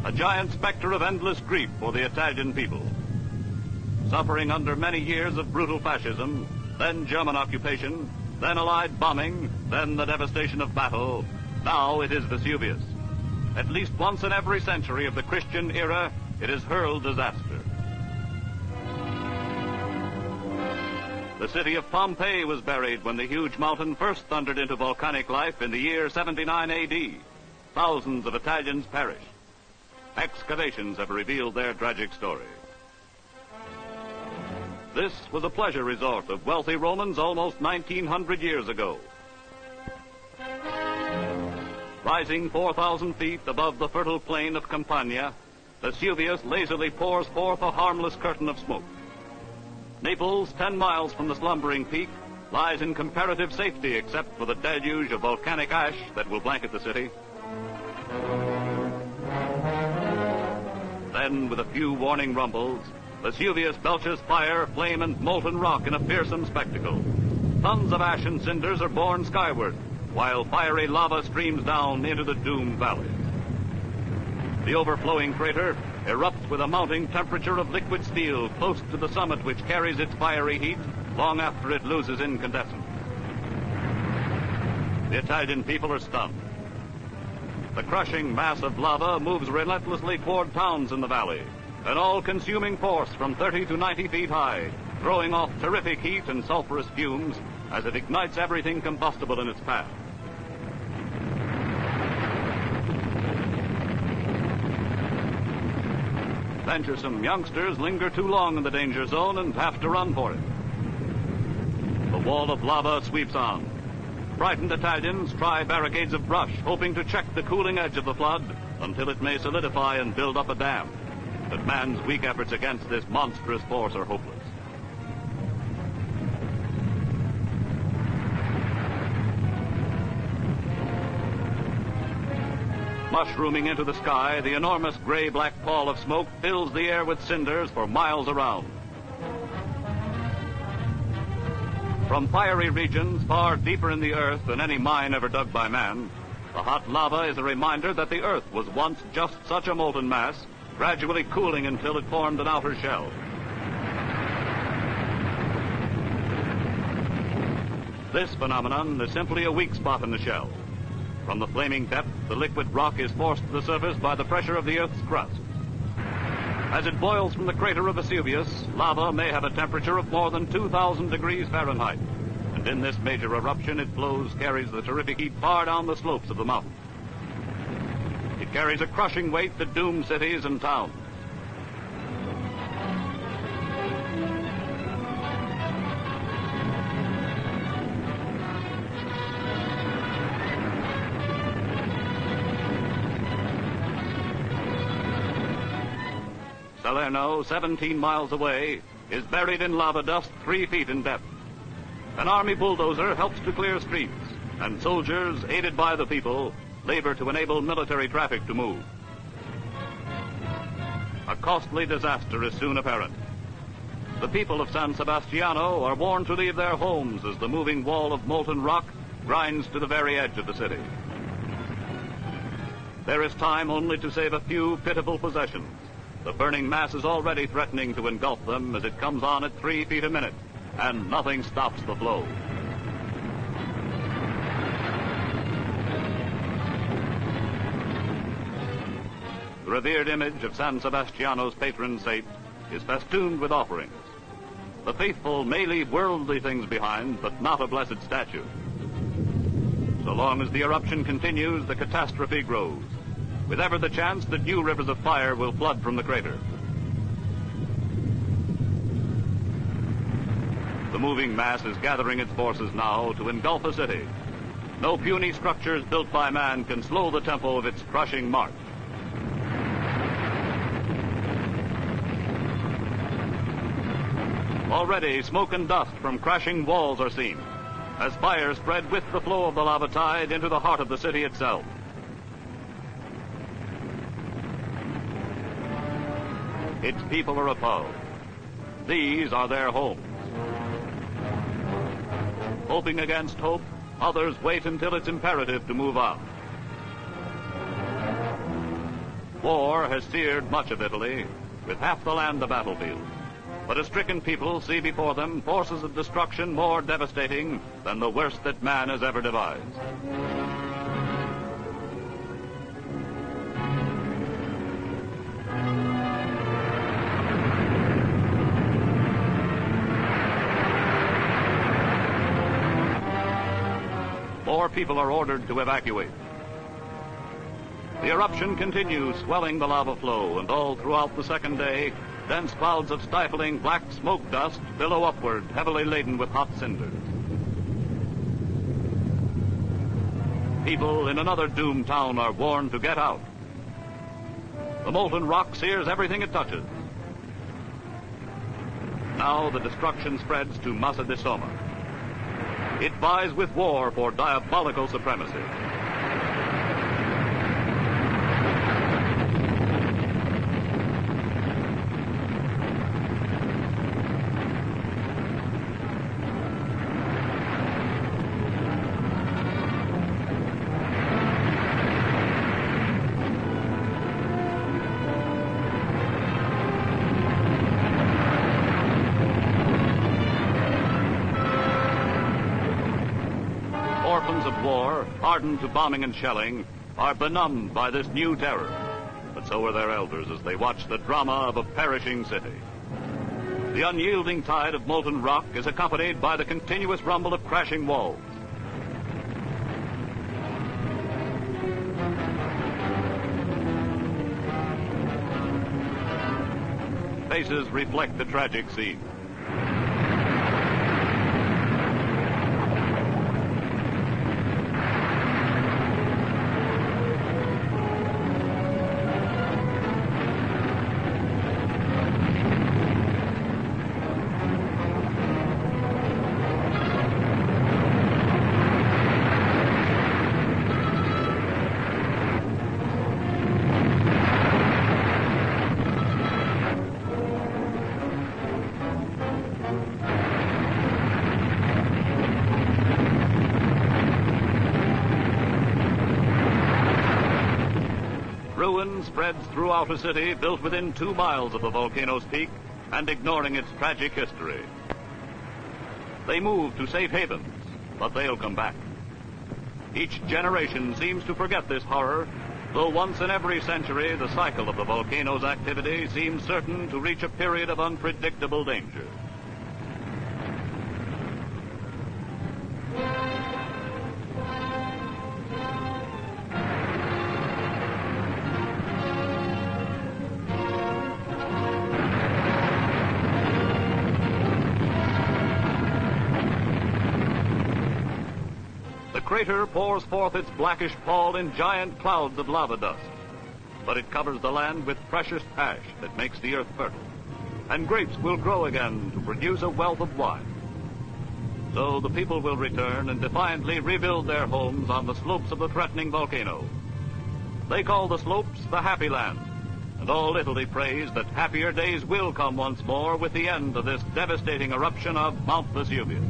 a giant specter of endless grief for the Italian people. Suffering under many years of brutal fascism, then German occupation, then Allied bombing, then the devastation of battle, now it is Vesuvius. At least once in every century of the Christian era, it has hurled disaster. The city of Pompeii was buried when the huge mountain first thundered into volcanic life in the year 79 A.D. Thousands of Italians perished. Excavations have revealed their tragic story. This was a pleasure resort of wealthy Romans almost 1,900 years ago. Rising 4,000 feet above the fertile plain of Campania, Vesuvius lazily pours forth a harmless curtain of smoke. Naples, 10 miles from the slumbering peak, lies in comparative safety except for the deluge of volcanic ash that will blanket the city. Then, with a few warning rumbles, Vesuvius belches fire, flame, and molten rock in a fearsome spectacle. Tons of ash and cinders are borne skyward, while fiery lava streams down into the doomed valley. The overflowing crater erupts with a mounting temperature of liquid steel close to the summit, which carries its fiery heat long after it loses incandescence. The Italian people are stunned. The crushing mass of lava moves relentlessly toward towns in the valley, an all-consuming force from 30 to 90 feet high, throwing off terrific heat and sulfurous fumes as it ignites everything combustible in its path. Venturesome youngsters linger too long in the danger zone and have to run for it. The wall of lava sweeps on. Frightened Italians try barricades of brush, hoping to check the cooling edge of the flood until it may solidify and build up a dam. But man's weak efforts against this monstrous force are hopeless. Mushrooming into the sky, the enormous gray-black pall of smoke fills the air with cinders for miles around. From fiery regions far deeper in the earth than any mine ever dug by man, the hot lava is a reminder that the earth was once just such a molten mass, gradually cooling until it formed an outer shell. This phenomenon is simply a weak spot in the shell. From the flaming depth, the liquid rock is forced to the surface by the pressure of the Earth's crust. As it boils from the crater of Vesuvius, lava may have a temperature of more than 2,000 degrees Fahrenheit, and in this major eruption it carries the terrific heat far down the slopes of the mountain. It carries a crushing weight that dooms cities and towns. Salerno, 17 miles away, is buried in lava dust 3 feet in depth. An army bulldozer helps to clear streets, and soldiers, aided by the people, labor to enable military traffic to move. A costly disaster is soon apparent. The people of San Sebastiano are warned to leave their homes as the moving wall of molten rock grinds to the very edge of the city. There is time only to save a few pitiful possessions. The burning mass is already threatening to engulf them as it comes on at 3 feet a minute, and nothing stops the flow. The revered image of San Sebastiano's patron saint is festooned with offerings. The faithful may leave worldly things behind, but not a blessed statue. So long as the eruption continues, the catastrophe grows, with ever the chance that new rivers of fire will flood from the crater. The moving mass is gathering its forces now to engulf a city. No puny structures built by man can slow the tempo of its crushing march. Already, smoke and dust from crashing walls are seen, as fire spread with the flow of the lava tide into the heart of the city itself. Its people are appalled. These are their homes. Hoping against hope, others wait until it's imperative to move on. War has seared much of Italy, with half the land a battlefield. But a stricken people see before them forces of destruction more devastating than the worst that man has ever devised. More people are ordered to evacuate. The eruption continues, swelling the lava flow, and all throughout the second day, dense clouds of stifling black smoke dust billow upward, heavily laden with hot cinders. People in another doomed town are warned to get out. The molten rock sears everything it touches. Now the destruction spreads to Massa di Soma. It vies with war for diabolical supremacy. Orphans of war, hardened to bombing and shelling, are benumbed by this new terror. But so are their elders as they watch the drama of a perishing city. The unyielding tide of molten rock is accompanied by the continuous rumble of crashing walls. Faces reflect the tragic scene. Ruin spreads throughout a city built within 2 miles of the volcano's peak and ignoring its tragic history. They move to safe havens, but they'll come back. Each generation seems to forget this horror, though once in every century the cycle of the volcano's activity seems certain to reach a period of unpredictable danger. The crater pours forth its blackish pall in giant clouds of lava dust, but it covers the land with precious ash that makes the earth fertile, and grapes will grow again to produce a wealth of wine. So the people will return and defiantly rebuild their homes on the slopes of the threatening volcano. They call the slopes the Happy Land, and all Italy prays that happier days will come once more with the end of this devastating eruption of Mount Vesuvius.